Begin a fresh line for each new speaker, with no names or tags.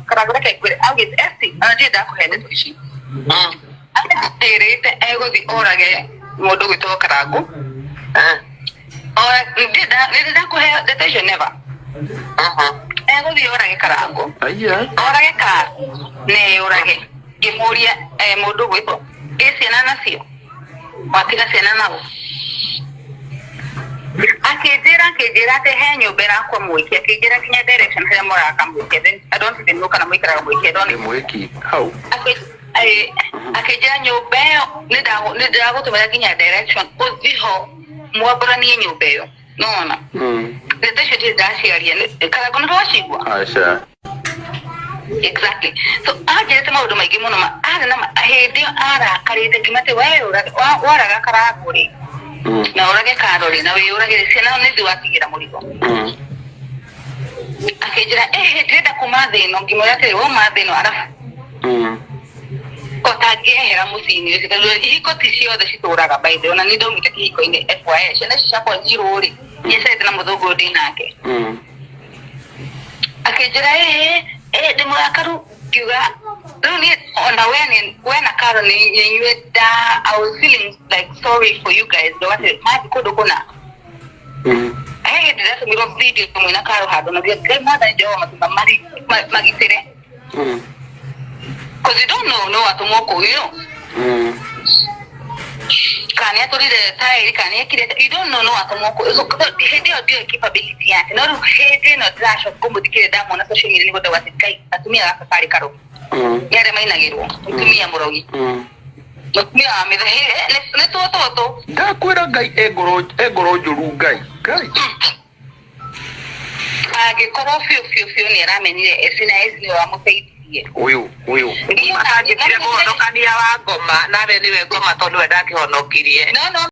karagura ke kwere augit esti anje da ko hede tuishi erete ego di orage modo gito karago ora da ko hede te never ego di orage karago orage ka ne orage gemoria modo gito esi nana sio wapiga sena nao akejera te henyo bera kwa mwiki akejera kinya direction hele mora kamwiki then I don't even know kana mwiki ra mwiki don't
mwiki how
akejera nyobeyo nida go to bera kinya direction oziho mwabura ni nyobeyo nona the should dash area kala kono washigwa
aisha
exactly so aje tama odo magi mono ma ara na ahedi ara karite kimate wae ora ga kara kuri na orage karori na we orage sena nezi wakigira murigo akejira dreda kumadhe no gimoya te wo madhe no ara kota gehera musini sekalo hiko tisio da shitoraga baide ona ni dongi taki hiko ine FYI shena shapo jirori yesa tena mudogo dinake akejira demo akaru giga don't need on when a car you da I was feeling like sorry for you guys do what my kodo kona hey that's a bit of video when a car had on a good mother jo mari magitere cuz you don't know what tomoko you know kania tori de tai kania kire you don't know what tomoko so hede audio capability yake no hede no dash of combo dikire da mona social media ngo da wasikai atumia safari karo yare maina giro tumia murogi tumia ameza ne to
da kwera ngai egoro njuru ngai
age korofio ni ramenire esina esini wa muteithie
uyu
ndio aje kire bondo kania wa ngoma na be niwe ngoma tondu enda kihonokirie
no